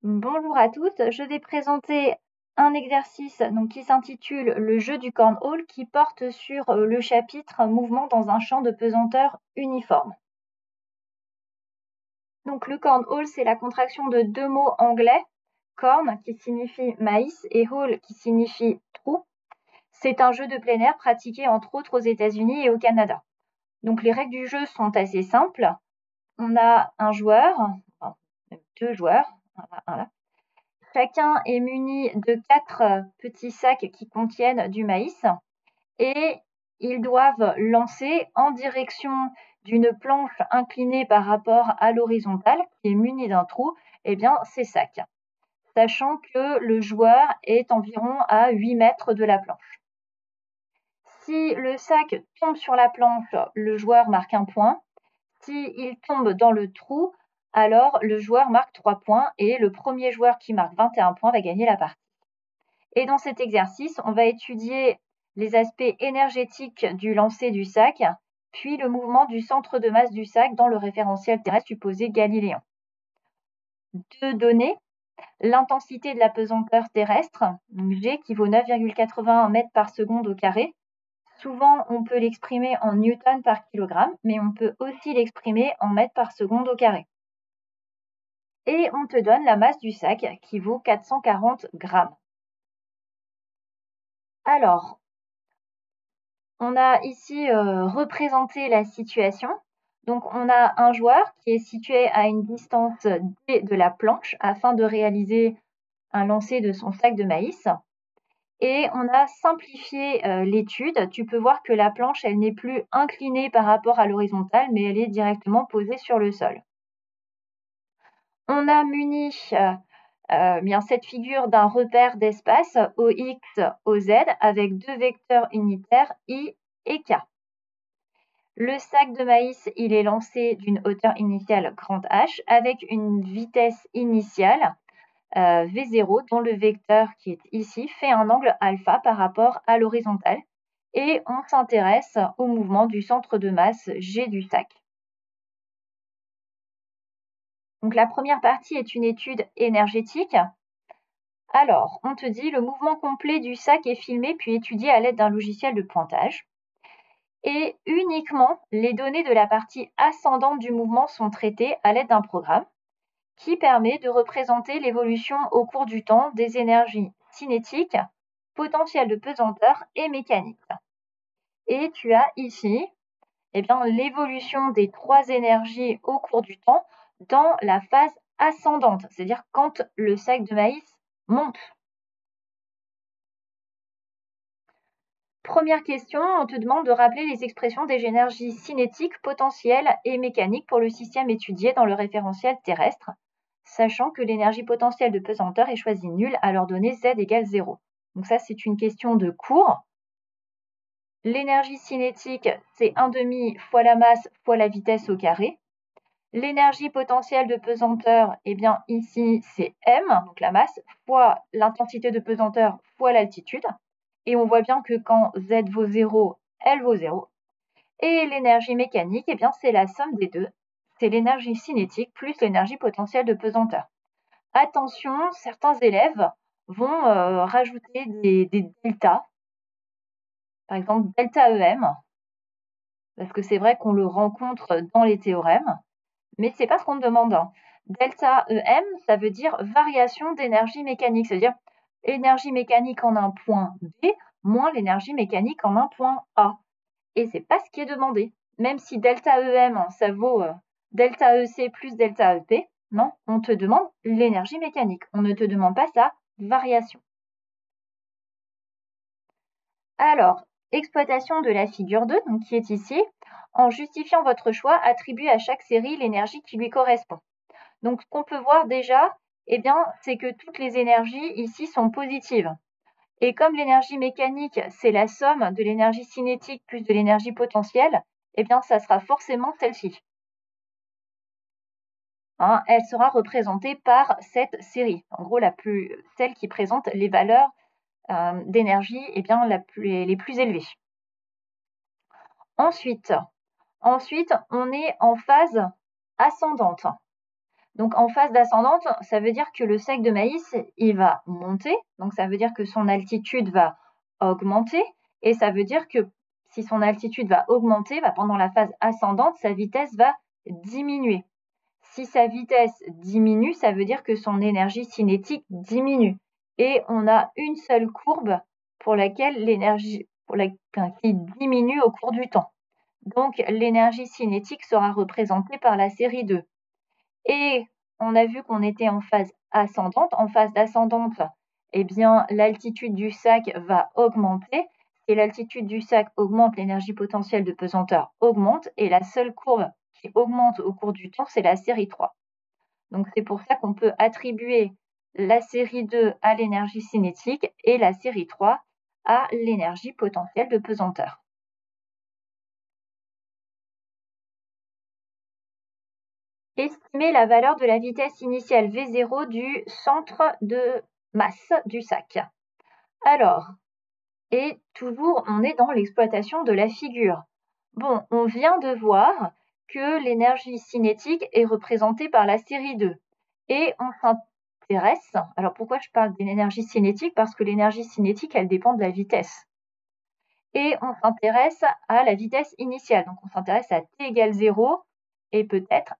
Bonjour à tous, je vais présenter un exercice qui s'intitule le jeu du cornhole qui porte sur le chapitre mouvement dans un champ de pesanteur uniforme. Donc le cornhole, c'est la contraction de deux mots anglais, corn qui signifie maïs et hole qui signifie trou. C'est un jeu de plein air pratiqué entre autres aux États-Unis et au Canada. Donc les règles du jeu sont assez simples. On a un joueur, enfin, deux joueurs, voilà. Chacun est muni de 4 petits sacs qui contiennent du maïs et ils doivent lancer en direction d'une planche inclinée par rapport à l'horizontale qui est munie d'un trou, ces sacs, sachant que le joueur est environ à 8 mètres de la planche. Si le sac tombe sur la planche, le joueur marque un point. S'il tombe dans le trou, alors le joueur marque 3 points et le premier joueur qui marque 21 points va gagner la partie. Et dans cet exercice, on va étudier les aspects énergétiques du lancer du sac, puis le mouvement du centre de masse du sac dans le référentiel terrestre supposé galiléen. Deux données, l'intensité de la pesanteur terrestre, G qui vaut 9,81 mètres par seconde au carré. Souvent, on peut l'exprimer en newton par kilogramme, mais on peut aussi l'exprimer en mètres par seconde au carré. Et on te donne la masse du sac qui vaut 440 grammes. Alors, on a ici représenté la situation. Donc, on a un joueur qui est situé à une distance D de la planche afin de réaliser un lancer de son sac de maïs. Et on a simplifié l'étude. Tu peux voir que la planche, elle n'est plus inclinée par rapport à l'horizontale, mais elle est directement posée sur le sol. On a muni cette figure d'un repère d'espace OX, OZ avec deux vecteurs unitaires I et K. Le sac de maïs, il est lancé d'une hauteur initiale grande H avec une vitesse initiale V0 dont le vecteur qui est ici fait un angle alpha par rapport à l'horizontale et on s'intéresse au mouvement du centre de masse G du sac. Donc la première partie est une étude énergétique. Alors, on te dit le mouvement complet du sac est filmé puis étudié à l'aide d'un logiciel de pointage. Et uniquement les données de la partie ascendante du mouvement sont traitées à l'aide d'un programme qui permet de représenter l'évolution au cours du temps des énergies cinétiques, potentielles de pesanteur et mécaniques. Et tu as ici l'évolution des trois énergies au cours du temps dans la phase ascendante, c'est-à-dire quand le sac de maïs monte. Première question, on te demande de rappeler les expressions des énergies cinétiques, potentielles et mécaniques pour le système étudié dans le référentiel terrestre, sachant que l'énergie potentielle de pesanteur est choisie nulle à l'ordonnée Z égale 0. Donc ça, c'est une question de cours. L'énergie cinétique, c'est 1/2 fois la masse fois la vitesse au carré. L'énergie potentielle de pesanteur, ici, c'est M, donc la masse, fois l'intensité de pesanteur fois l'altitude. Et on voit bien que quand Z vaut 0, elle vaut 0. Et l'énergie mécanique, c'est la somme des deux. C'est l'énergie cinétique plus l'énergie potentielle de pesanteur. Attention, certains élèves vont rajouter des deltas. Par exemple, delta EM, parce que c'est vrai qu'on le rencontre dans les théorèmes, mais ce n'est pas ce qu'on demande. Delta EM, ça veut dire variation d'énergie mécanique, c'est-à-dire énergie mécanique en un point B moins l'énergie mécanique en un point A. Et ce n'est pas ce qui est demandé. Même si delta EM, ça vaut delta EC plus delta EP, non, on te demande l'énergie mécanique. On ne te demande pas sa variation. Alors, exploitation de la figure 2, donc qui est ici. En justifiant votre choix, attribuez à chaque série l'énergie qui lui correspond. Donc, ce qu'on peut voir déjà, c'est que toutes les énergies ici sont positives. Et comme l'énergie mécanique, c'est la somme de l'énergie cinétique plus de l'énergie potentielle, ça sera forcément celle-ci. Elle sera représentée par cette série. En gros, celle qui présente les valeurs d'énergie les plus élevées. Ensuite, on est en phase ascendante. Donc en phase descendante, ça veut dire que le sec de maïs, il va monter, donc ça veut dire que son altitude va augmenter, et ça veut dire que si son altitude va augmenter, pendant la phase ascendante, sa vitesse va diminuer. Si sa vitesse diminue, ça veut dire que son énergie cinétique diminue. Et on a une seule courbe pour laquelle l'énergie qui diminue au cours du temps. Donc l'énergie cinétique sera représentée par la série 2. Et on a vu qu'on était en phase ascendante. En phase descendante, eh bien, l'altitude du sac va augmenter. Et l'altitude du sac augmente, l'énergie potentielle de pesanteur augmente. Et la seule courbe qui augmente au cours du temps, c'est la série 3. Donc, c'est pour ça qu'on peut attribuer la série 2 à l'énergie cinétique et la série 3 à l'énergie potentielle de pesanteur. Estimer la valeur de la vitesse initiale V0 du centre de masse du sac. Alors, et toujours, on est dans l'exploitation de la figure. Bon, on vient de voir que l'énergie cinétique est représentée par la série 2. Et on s'intéresse, alors pourquoi je parle d'une énergie cinétique? Parce que l'énergie cinétique, elle dépend de la vitesse. Et on s'intéresse à la vitesse initiale. Donc on s'intéresse à t égale 0 et peut-être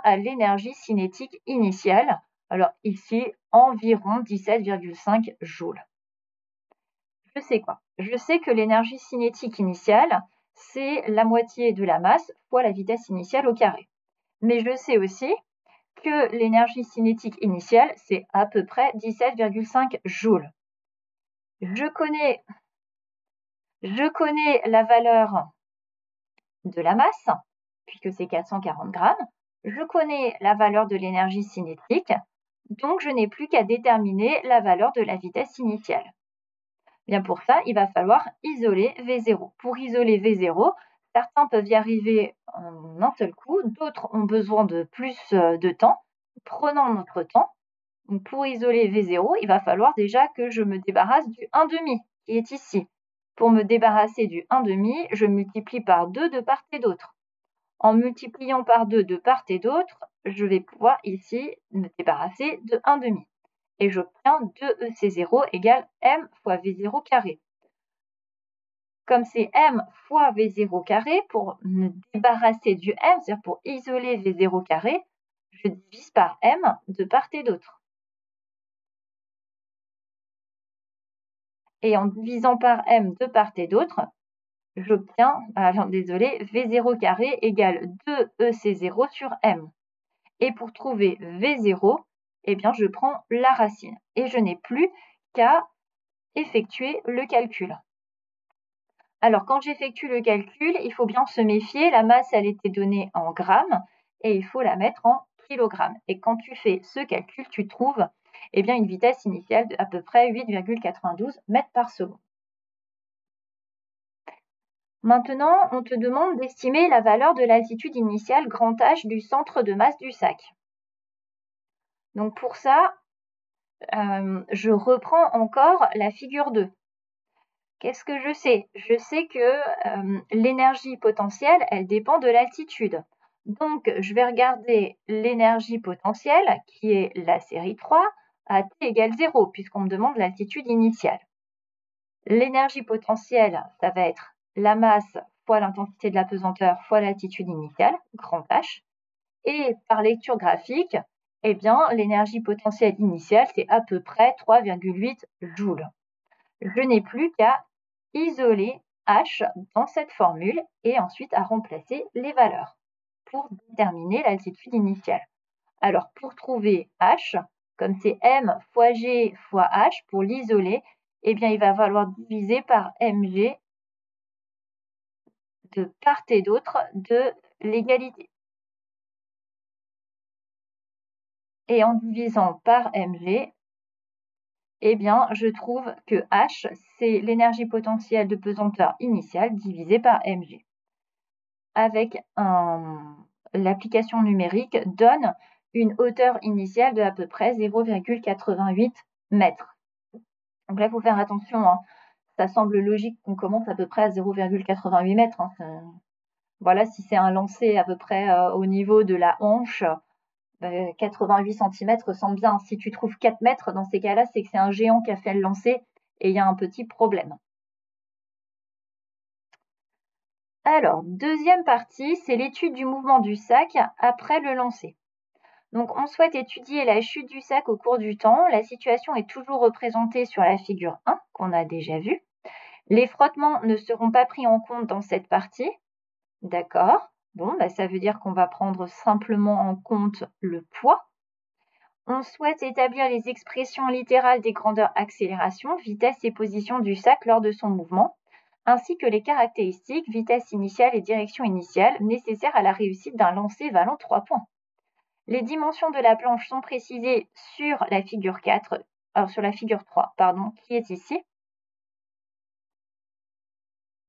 à l'énergie cinétique initiale. Alors ici, environ 17,5 joules. Je sais quoi? Je sais que l'énergie cinétique initiale, c'est la moitié de la masse fois la vitesse initiale au carré. Mais je sais aussi que l'énergie cinétique initiale, c'est à peu près 17,5 joules. Je connais la valeur de la masse, puisque c'est 440 grammes. Je connais la valeur de l'énergie cinétique, donc je n'ai plus qu'à déterminer la valeur de la vitesse initiale. Bien pour ça, il va falloir isoler V0. Pour isoler V0, certains peuvent y arriver en un seul coup, d'autres ont besoin de plus de temps. Prenons notre temps. Donc pour isoler V0, il va falloir déjà que je me débarrasse du 1,5 qui est ici. Pour me débarrasser du 1,5, je multiplie par 2 de part et d'autre. En multipliant par 2 de part et d'autre, je vais pouvoir ici me débarrasser de 1,5. Et j'obtiens 2EC0 égale m fois V0 carré. Comme c'est m fois V0 carré, pour me débarrasser du m, c'est-à-dire pour isoler V0 carré, je divise par m de part et d'autre. Et en divisant par m de part et d'autre, j'obtiens, V0 carré égale 2EC0 sur m. Et pour trouver V0, je prends la racine. Et je n'ai plus qu'à effectuer le calcul. Alors, quand j'effectue le calcul, il faut bien se méfier. La masse, elle était donnée en grammes et il faut la mettre en kilogrammes. Et quand tu fais ce calcul, tu trouves une vitesse initiale de à peu près 8,92 mètres par seconde. Maintenant, on te demande d'estimer la valeur de l'altitude initiale grand H du centre de masse du sac. Donc pour ça, je reprends encore la figure 2. Qu'est-ce que je sais? Je sais que l'énergie potentielle, elle dépend de l'altitude. Donc, je vais regarder l'énergie potentielle, qui est la série 3, à t égale 0, puisqu'on me demande l'altitude initiale. L'énergie potentielle, ça va être la masse fois l'intensité de la pesanteur fois l'altitude initiale, grand H. Et par lecture graphique, l'énergie potentielle initiale, c'est à peu près 3,8 joules. Je n'ai plus qu'à isoler H dans cette formule et ensuite à remplacer les valeurs pour déterminer l'altitude initiale. Alors, pour trouver H, comme c'est M fois G fois H, pour l'isoler, il va falloir diviser par mg de part et d'autre de l'égalité. Et en divisant par mg, je trouve que H, c'est l'énergie potentielle de pesanteur initiale divisée par mg. Avec l'application numérique donne une hauteur initiale de à peu près 0,88 mètres. Donc là, il faut faire attention. Ça semble logique qu'on commence à peu près à 0,88 mètres. Voilà, si c'est un lancer à peu près au niveau de la hanche, 88 cm semble bien. Si tu trouves 4 mètres, dans ces cas-là, c'est que c'est un géant qui a fait le lancer et il y a un petit problème. Alors, deuxième partie, c'est l'étude du mouvement du sac après le lancer. Donc, on souhaite étudier la chute du sac au cours du temps. La situation est toujours représentée sur la figure 1, qu'on a déjà vue. Les frottements ne seront pas pris en compte dans cette partie. D'accord. Bon, ça veut dire qu'on va prendre simplement en compte le poids. On souhaite établir les expressions littérales des grandeurs accélération, vitesse et position du sac lors de son mouvement, ainsi que les caractéristiques, vitesse initiale et direction initiale, nécessaires à la réussite d'un lancer valant 3 points. Les dimensions de la planche sont précisées sur la figure 4, sur la figure 3, qui est ici.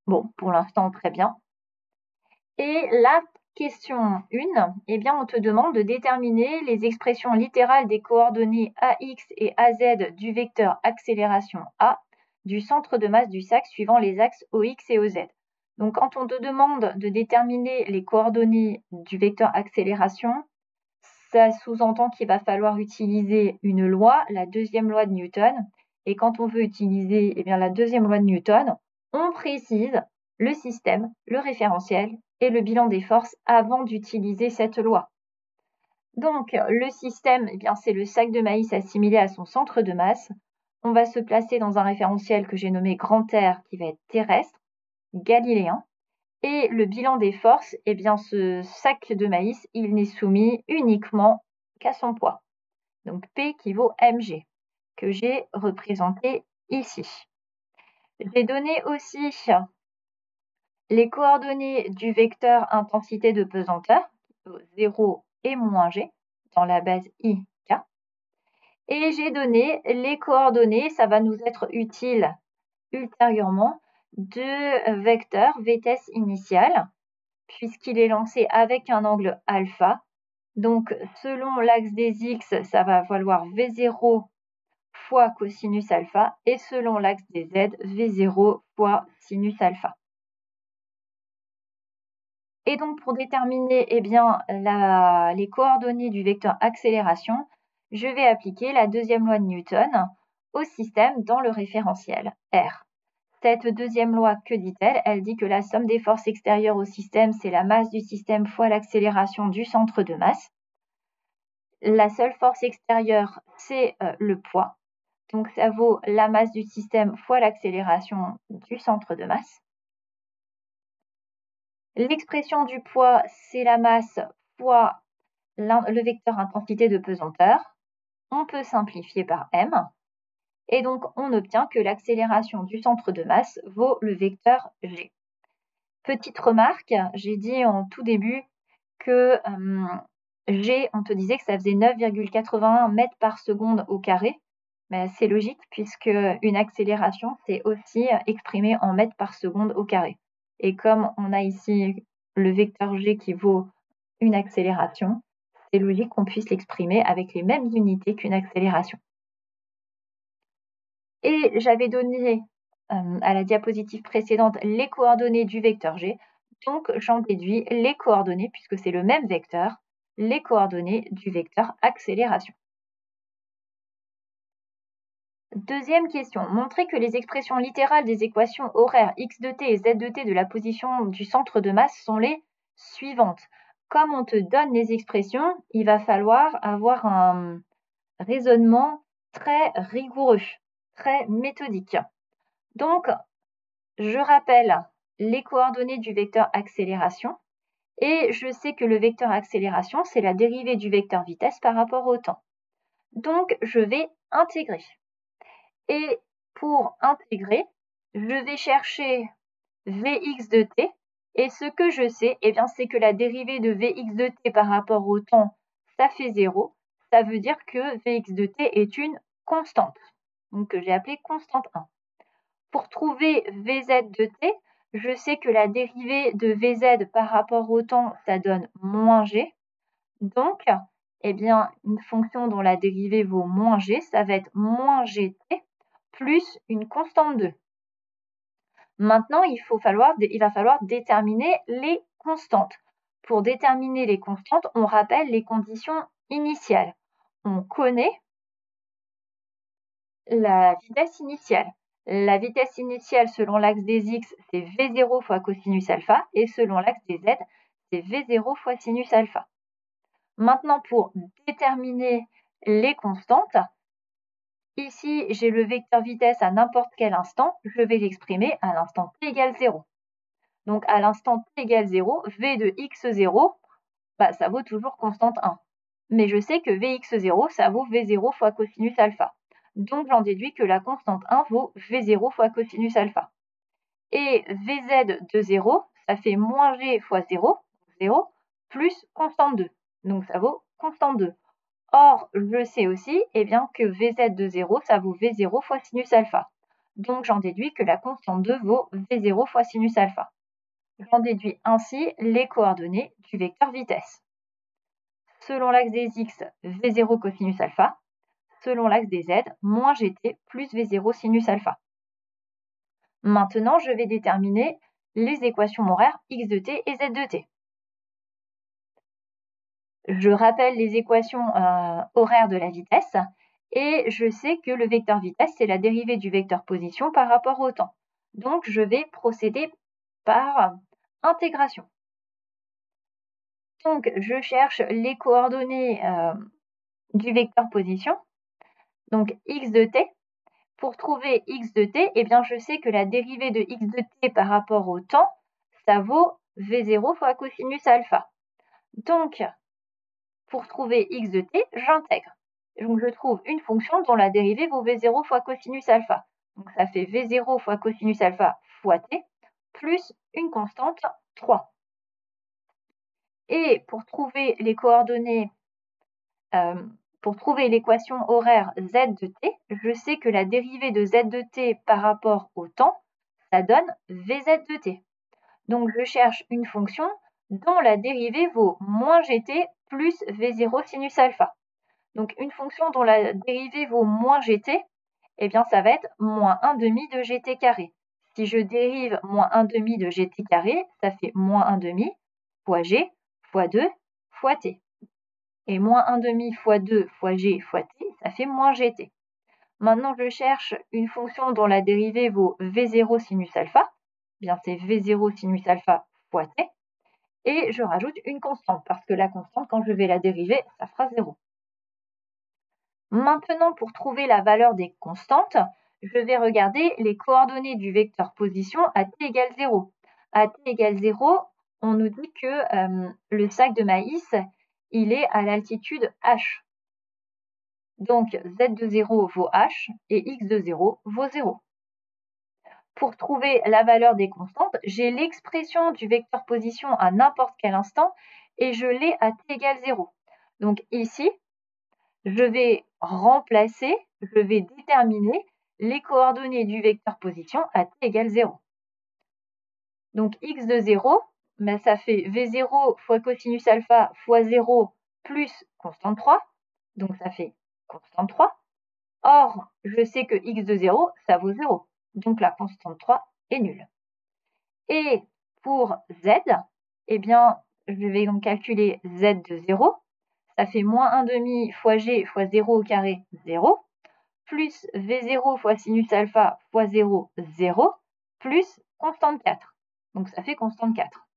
Bon, pour l'instant, très bien. Et la question 1, on te demande de déterminer les expressions littérales des coordonnées AX et AZ du vecteur accélération A du centre de masse du sac suivant les axes OX et OZ. Donc, quand on te demande de déterminer les coordonnées du vecteur accélération, ça sous-entend qu'il va falloir utiliser une loi, la deuxième loi de Newton. Et quand on veut utiliser la deuxième loi de Newton, on précise le système, le référentiel et le bilan des forces avant d'utiliser cette loi. Donc, le système, c'est le sac de maïs assimilé à son centre de masse. On va se placer dans un référentiel que j'ai nommé grand R qui va être terrestre, galiléen. Et le bilan des forces, ce sac de maïs, il n'est soumis uniquement qu'à son poids. Donc P qui vaut mg, que j'ai représenté ici. J'ai donné aussi les coordonnées du vecteur intensité de pesanteur, 0 et moins g, dans la base IK. Et j'ai donné les coordonnées, ça va nous être utile ultérieurement, de vecteur vitesse initiale, puisqu'il est lancé avec un angle alpha. Donc, selon l'axe des X, ça va valoir V0 fois cosinus alpha, et selon l'axe des Z, V0 fois sinus alpha. Et donc, pour déterminer les coordonnées du vecteur accélération, je vais appliquer la deuxième loi de Newton au système dans le référentiel R. Cette deuxième loi, que dit-elle? Elle dit que la somme des forces extérieures au système, c'est la masse du système fois l'accélération du centre de masse. La seule force extérieure, c'est le poids. Donc, ça vaut la masse du système fois l'accélération du centre de masse. L'expression du poids, c'est la masse fois le vecteur intensité de pesanteur. On peut simplifier par m. Et donc, on obtient que l'accélération du centre de masse vaut le vecteur g. Petite remarque, j'ai dit en tout début que g, on te disait que ça faisait 9,81 mètres par seconde au carré. Mais c'est logique puisque une accélération, c'est aussi exprimé en mètres par seconde au carré. Et comme on a ici le vecteur g qui vaut une accélération, c'est logique qu'on puisse l'exprimer avec les mêmes unités qu'une accélération. Et j'avais donné à la diapositive précédente les coordonnées du vecteur g. Donc, j'en déduis les coordonnées, puisque c'est le même vecteur, les coordonnées du vecteur accélération. Deuxième question. Montrer que les expressions littérales des équations horaires x de t et z de t de la position du centre de masse sont les suivantes. Comme on te donne les expressions, il va falloir avoir un raisonnement très rigoureux, très méthodique. Donc, je rappelle les coordonnées du vecteur accélération et je sais que le vecteur accélération, c'est la dérivée du vecteur vitesse par rapport au temps. Donc, je vais intégrer. Et pour intégrer, je vais chercher Vx de t. Et ce que je sais, c'est que la dérivée de Vx de t par rapport au temps, ça fait 0. Ça veut dire que Vx de t est une constante, donc que j'ai appelée constante 1. Pour trouver Vz de t, je sais que la dérivée de Vz par rapport au temps, ça donne moins g. Donc, une fonction dont la dérivée vaut moins g, ça va être moins gt plus une constante 2. Maintenant, il va falloir déterminer les constantes. Pour déterminer les constantes, on rappelle les conditions initiale. On connaît la vitesse initiale. La vitesse initiale selon l'axe des x, c'est v0 fois cosinus alpha, et selon l'axe des z, c'est v0 fois sinus alpha. Maintenant, pour déterminer les constantes, ici, j'ai le vecteur vitesse à n'importe quel instant, je vais l'exprimer à l'instant t égale 0. Donc, à l'instant t égale 0, v de x0, ça vaut toujours constante 1. Mais je sais que vx0, ça vaut v0 fois cosinus alpha. Donc, j'en déduis que la constante 1 vaut v0 fois cosinus alpha. Et vz de 0, ça fait moins g fois 0, 0, plus constante 2. Donc, ça vaut constante 2. Or, je sais aussi que vz de 0, ça vaut v0 fois sinus alpha. Donc, j'en déduis que la constante 2 vaut v0 fois sinus alpha. J'en déduis ainsi les coordonnées du vecteur vitesse. Selon l'axe des x, v0 cosinus alpha. Selon l'axe des z, moins gt plus v0 sinus alpha. Maintenant, je vais déterminer les équations horaires x de t et z de t. Je rappelle les équations horaires de la vitesse et je sais que le vecteur vitesse, c'est la dérivée du vecteur position par rapport au temps. Donc, je vais procéder par intégration. Donc, je cherche les coordonnées du vecteur position, donc x de t. Pour trouver x de t, je sais que la dérivée de x de t par rapport au temps, ça vaut v0 fois cosinus alpha. Donc, pour trouver x de t, j'intègre. Donc, je trouve une fonction dont la dérivée vaut v0 fois cosinus alpha. Donc, ça fait v0 fois cosinus alpha fois t, plus une constante 3. Et pour trouver les coordonnées, pour trouver l'équation horaire z de t, je sais que la dérivée de z de t par rapport au temps, ça donne vz de t. Donc, je cherche une fonction dont la dérivée vaut moins gt plus v0 sinus alpha. Donc, une fonction dont la dérivée vaut moins gt, ça va être moins 1 demi de gt carré. Si je dérive moins 1 demi de gt carré, ça fait moins 1 demi fois g fois 2 fois t. Et moins 1 demi fois 2 fois g fois t, ça fait moins gt. Maintenant, je cherche une fonction dont la dérivée vaut v0 sinus alpha. C'est v0 sinus alpha fois t. Et je rajoute une constante, parce que la constante, quand je vais la dériver, ça fera 0. Maintenant, pour trouver la valeur des constantes, je vais regarder les coordonnées du vecteur position à t égale 0. À t égale 0, on nous dit que le sac de maïs, il est à l'altitude h. Donc, z de 0 vaut h et x de 0 vaut 0. Pour trouver la valeur des constantes, j'ai l'expression du vecteur position à n'importe quel instant et je l'ai à t égale 0. Donc ici, je vais remplacer, je vais déterminer les coordonnées du vecteur position à t égale 0. Donc x de 0, ça fait v0 fois cosinus alpha fois 0 plus constante 3. Donc ça fait constante 3. Or, je sais que x de 0, ça vaut 0. Donc la constante 3 est nulle. Et pour z, je vais donc calculer z de 0. Ça fait moins 1 demi fois g fois 0 au carré, 0, plus v0 fois sinus alpha fois 0, 0, plus constante 4. Donc ça fait constante 4.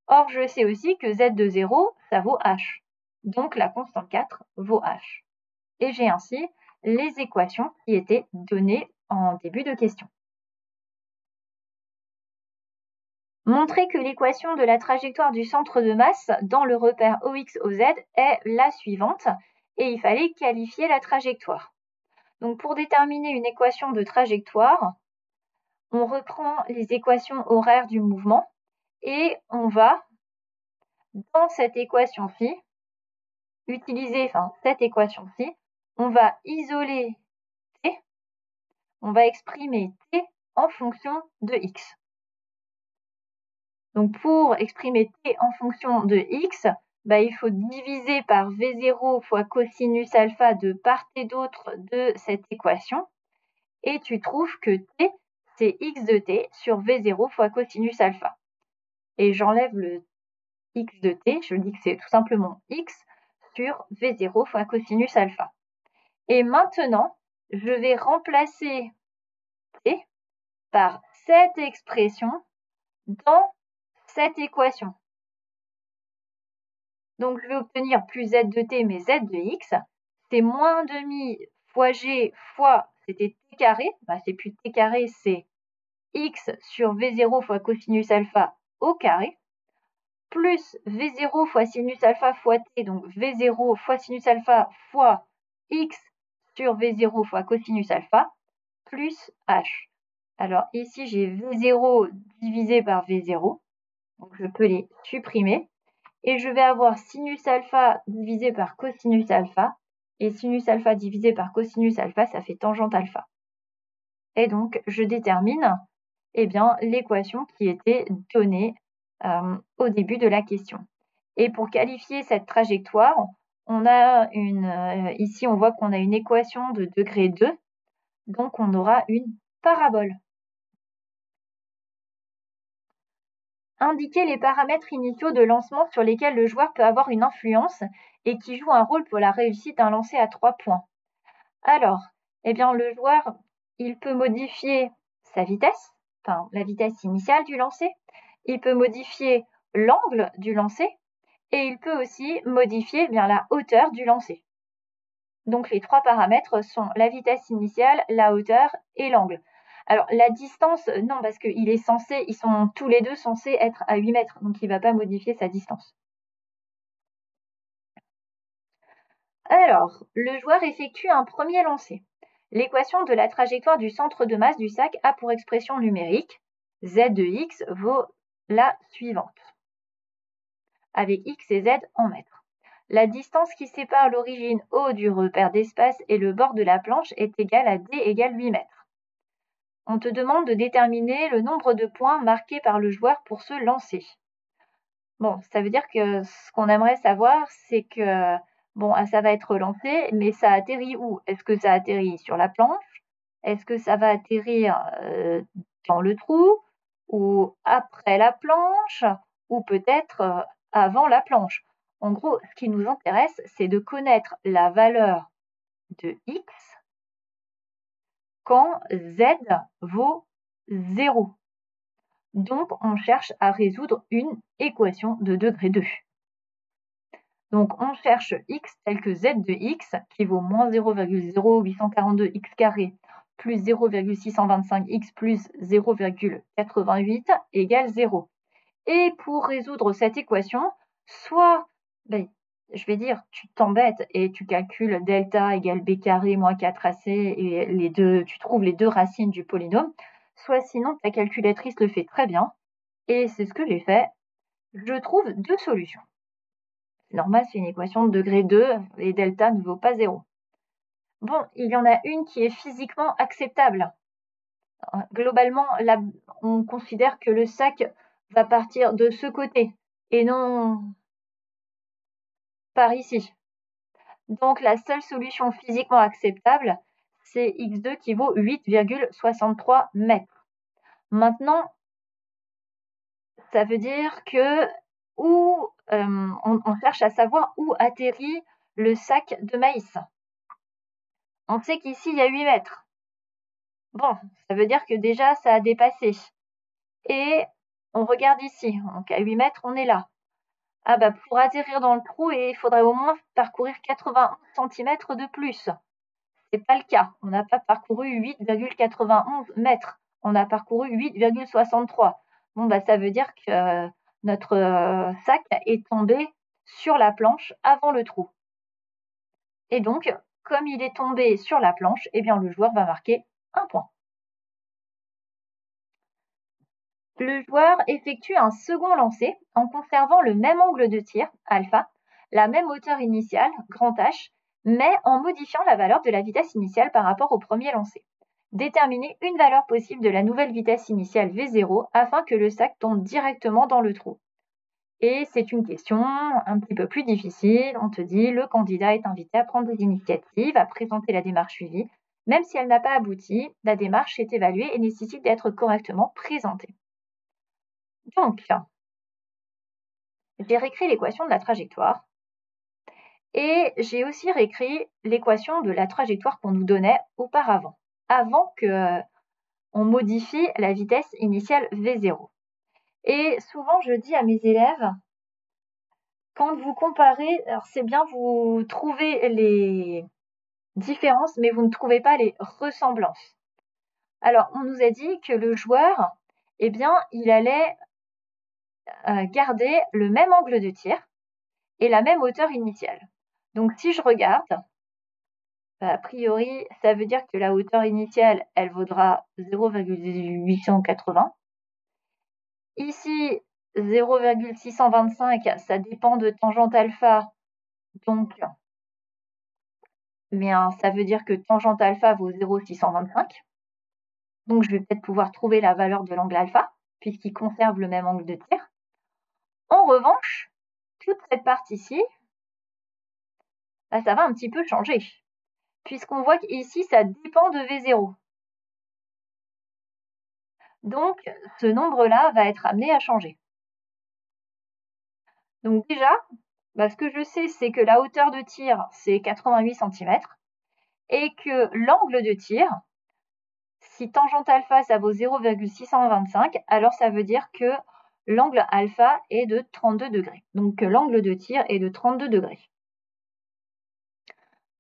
Or, je sais aussi que z de 0, ça vaut h. Donc la constante 4 vaut h. Et j'ai ainsi les équations qui étaient données en début de question. Montrer que l'équation de la trajectoire du centre de masse dans le repère OX, OZ est la suivante et il fallait qualifier la trajectoire. Donc pour déterminer une équation de trajectoire, on reprend les équations horaires du mouvement et on va, dans cette équation-ci, cette équation-ci, on va isoler t, on va exprimer t en fonction de x. Donc, pour exprimer t en fonction de x, il faut diviser par v0 fois cosinus alpha de part et d'autre de cette équation. Et tu trouves que t, c'est x de t sur v0 fois cosinus alpha. Et j'enlève le x de t, je dis que c'est tout simplement x sur V0 fois cosinus alpha. Et maintenant, je vais remplacer T par cette expression dans cette équation. Donc, je vais obtenir plus z de t, mais z de x, c'est moins demi fois g fois, c'était t carré, c'est plus t carré, c'est x sur v0 fois cosinus alpha au carré, plus v0 fois sinus alpha fois t, donc v0 fois sinus alpha fois x sur v0 fois cosinus alpha, plus h. Alors ici, j'ai v0 divisé par v0, donc je peux les supprimer. Et je vais avoir sinus alpha divisé par cosinus alpha. Et sinus alpha divisé par cosinus alpha, ça fait tangente alpha. Et donc, je détermine l'équation qui était donnée au début de la question. Et pour qualifier cette trajectoire, on a ici, on voit qu'on a une équation de degré 2. Donc, on aura une parabole. Indiquer les paramètres initiaux de lancement sur lesquels le joueur peut avoir une influence et qui jouent un rôle pour la réussite d'un lancer à 3 points. Alors, le joueur, il peut modifier sa vitesse, enfin la vitesse initiale du lancer, il peut modifier l'angle du lancer et il peut aussi modifier la hauteur du lancer. Donc les 3 paramètres sont la vitesse initiale, la hauteur et l'angle. Alors, la distance, non, parce qu'ils sont tous les deux censés être à 8 mètres, donc il ne va pas modifier sa distance. Alors, le joueur effectue un premier lancer. L'équation de la trajectoire du centre de masse du sac a pour expression numérique z de x vaut la suivante, avec x et z en mètres. La distance qui sépare l'origine O du repère d'espace et le bord de la planche est égale à d égale 8 mètres. On te demande de déterminer le nombre de points marqués par le joueur pour se lancer. Bon, ça veut dire que ce qu'on aimerait savoir, c'est que, ça va être lancé, mais ça atterrit où? Est-ce que ça atterrit sur la planche? Est-ce que ça va atterrir dans le trou? Ou après la planche? Ou peut-être avant la planche? En gros, ce qui nous intéresse, c'est de connaître la valeur de x quand z vaut 0. Donc, on cherche à résoudre une équation de degré 2. Donc, on cherche x tel que z de x qui vaut moins 0,0842 x carré plus 0,625 x plus 0,88 égale 0. Et pour résoudre cette équation, soit, je vais dire, tu t'embêtes et tu calcules delta égale b carré moins 4ac et tu trouves les deux racines du polynôme, soit sinon ta calculatrice le fait très bien. Et c'est ce que j'ai fait. Je trouve 2 solutions. Normal, c'est une équation de degré 2 et delta ne vaut pas 0. Bon, il y en a une qui est physiquement acceptable. Globalement, là, on considère que le sac va partir de ce côté et non par ici. Donc, la seule solution physiquement acceptable, c'est x2 qui vaut 8,63 mètres. Maintenant, ça veut dire que on cherche à savoir où atterrit le sac de maïs. On sait qu'ici, il y a 8 mètres. Bon, ça veut dire que déjà, ça a dépassé. Et on regarde ici. Donc, à 8 mètres, on est là. Pour atterrir dans le trou, il faudrait au moins parcourir 91 cm de plus. Ce n'est pas le cas. On n'a pas parcouru 8,91 mètres. On a parcouru 8,63. Ça veut dire que notre sac est tombé sur la planche avant le trou. Et donc, comme il est tombé sur la planche, le joueur va marquer 1 point. Le joueur effectue un second lancer en conservant le même angle de tir, alpha, la même hauteur initiale, grand H, mais en modifiant la valeur de la vitesse initiale par rapport au premier lancer. Déterminer une valeur possible de la nouvelle vitesse initiale V0 afin que le sac tombe directement dans le trou. Et c'est une question un petit peu plus difficile. On te dit, le candidat est invité à prendre des initiatives, à présenter la démarche suivie. Même si elle n'a pas abouti, la démarche est évaluée et nécessite d'être correctement présentée. Donc, j'ai réécrit l'équation de la trajectoire. Et j'ai aussi réécrit l'équation de la trajectoire qu'on nous donnait auparavant, avant qu'on modifie la vitesse initiale V0. Et souvent, je dis à mes élèves, quand vous comparez, alors c'est bien, vous trouvez les différences, mais vous ne trouvez pas les ressemblances. Alors, on nous a dit que le joueur, eh bien, il allait garder le même angle de tir et la même hauteur initiale. Donc, si je regarde, a priori, ça veut dire que la hauteur initiale, elle vaudra 0,880. Ici, 0,625, ça dépend de tangente alpha, donc ça veut dire que tangente alpha vaut 0,625. Donc, je vais peut-être pouvoir trouver la valeur de l'angle alpha, puisqu'il conserve le même angle de tir. En revanche, toute cette partie-ci, ça va un petit peu changer, puisqu'on voit qu'ici, ça dépend de V0. Donc, ce nombre-là va être amené à changer. Donc déjà, ce que je sais, c'est que la hauteur de tir, c'est 88 cm, et que l'angle de tir, si tangente alpha, ça vaut 0,625, alors ça veut dire que l'angle alpha est de 32 degrés. Donc l'angle de tir est de 32 degrés.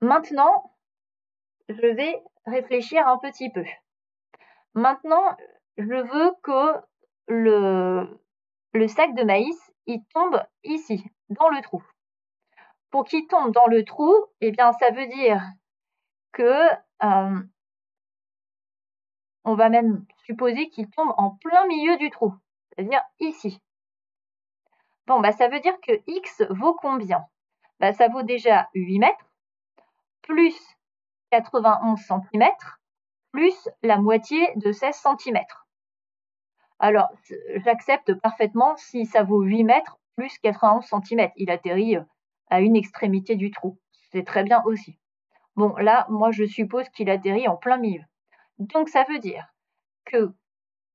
Maintenant, je vais réfléchir un petit peu. Maintenant, je veux que le sac de maïs, il tombe ici, dans le trou. Pour qu'il tombe dans le trou, ça veut dire que on va même supposer qu'il tombe en plein milieu du trou, c'est-à-dire ici. Bon, ça veut dire que X vaut combien? Ça vaut déjà 8 mètres, plus 91 cm, plus la moitié de 16 cm. Alors, j'accepte parfaitement si ça vaut 8 mètres plus 91 cm. Il atterrit à une extrémité du trou. C'est très bien aussi. Bon, là, moi, je suppose qu'il atterrit en plein milieu. Donc, ça veut dire que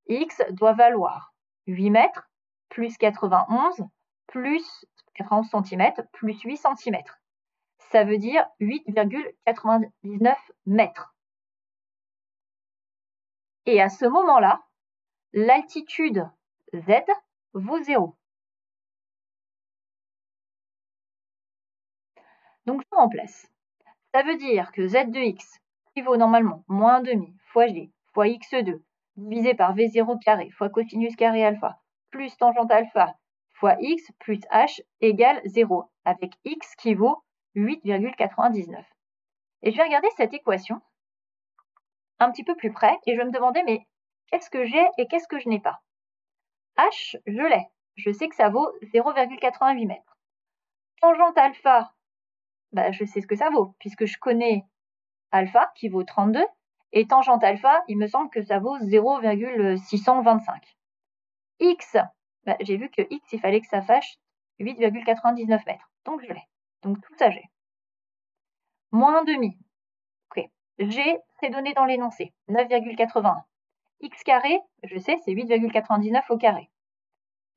X doit valoir 8 mètres plus 91 plus 91 cm plus 8 cm. Ça veut dire 8,99 mètres. Et à ce moment-là, l'altitude Z vaut 0. Donc, je remplace. Ça veut dire que Z de X, qui vaut normalement moins 1,5 fois G fois X2 divisé par V0 carré fois cosinus carré alpha plus tangente alpha fois X plus H égale 0, avec X qui vaut 8,99. Et je vais regarder cette équation un petit peu plus près et je vais me demander, mais qu'est-ce que j'ai et qu'est-ce que je n'ai pas? H, je l'ai. Je sais que ça vaut 0,88 mètres. Tangente alpha, je sais ce que ça vaut, puisque je connais alpha qui vaut 32, et tangente alpha, il me semble que ça vaut 0,625. X, j'ai vu que X, il fallait que ça fasse 8,99 mètres. Donc je l'ai. Donc tout ça, j'ai. Moins 1,5. Ok. G, c'est donné dans l'énoncé. 9,81. X carré, je sais, c'est 8,99 au carré.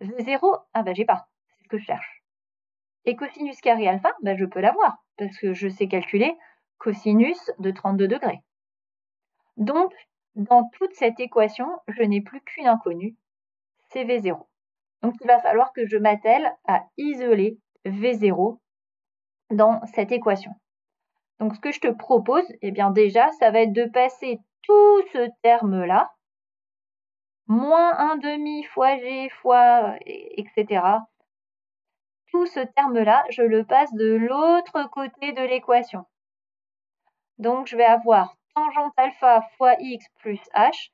0, j'ai pas. C'est ce que je cherche. Et cosinus carré alpha, je peux l'avoir, parce que je sais calculer cosinus de 32 degrés. Donc, dans toute cette équation, je n'ai plus qu'une inconnue, c'est V0. Donc, il va falloir que je m'attelle à isoler V0 dans cette équation. Donc, ce que je te propose, déjà, ça va être de passer tout ce terme-là, moins 1,5 fois G fois, etc. Tout ce terme-là, je le passe de l'autre côté de l'équation. Donc, je vais avoir tangente alpha fois X plus H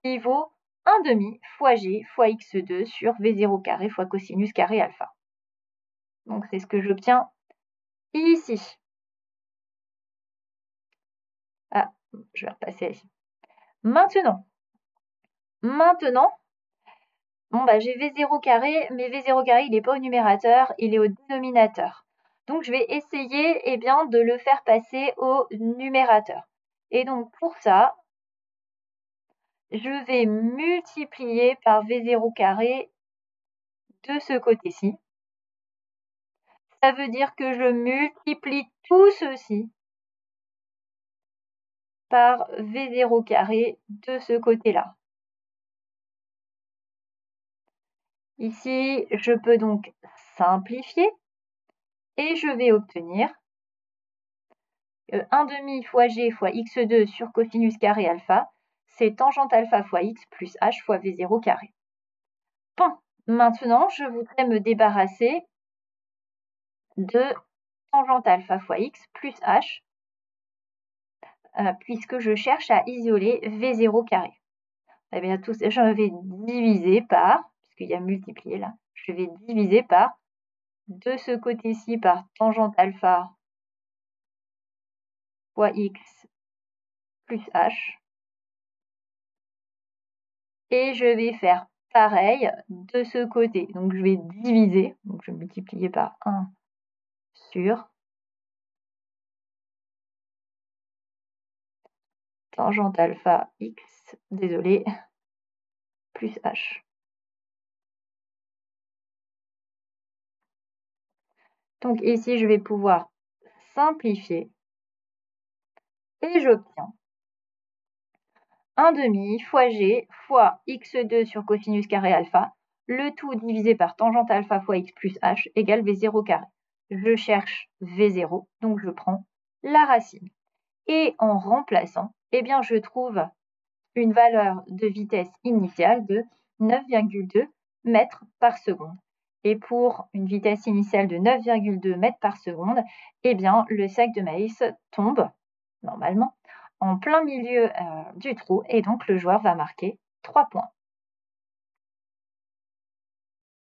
qui vaut 1,5 fois G fois X2 sur V0 carré fois cosinus carré alpha. Donc, c'est ce que j'obtiens ici. Je vais repasser ici. Maintenant, j'ai V0 carré, mais V0 carré, il n'est pas au numérateur, il est au dénominateur. Donc, je vais essayer de le faire passer au numérateur. Et donc, pour ça, je vais multiplier par V0 carré de ce côté-ci. Ça veut dire que je multiplie tout ceci par V0 carré de ce côté-là. Ici, je peux donc simplifier et je vais obtenir 1/2 fois g fois x2 sur cosinus carré alpha, c'est tangente alpha fois x plus h fois V0 carré. Bon, maintenant, je voudrais me débarrasser de tangente alpha fois x plus h, puisque je cherche à isoler V0 carré. Eh bien, tout ça, je vais diviser par, puisqu'il y a multiplié là, je vais diviser par, de ce côté-ci, par tangente alpha fois x plus h. Et je vais faire pareil de ce côté. Donc, je vais diviser, donc je vais multiplier par 1 sur tangente alpha x, désolé, plus h. Donc ici, je vais pouvoir simplifier et j'obtiens 1/2 fois g fois x2 sur cosinus carré alpha, le tout divisé par tangente alpha fois x plus h égale V0 carré. Je cherche V0, donc je prends la racine. Et en remplaçant, eh bien, je trouve une valeur de vitesse initiale de 9,2 mètres par seconde. Et pour une vitesse initiale de 9,2 mètres par seconde, eh bien, le sac de maïs tombe, normalement, en plein milieu du trou et donc le joueur va marquer 3 points.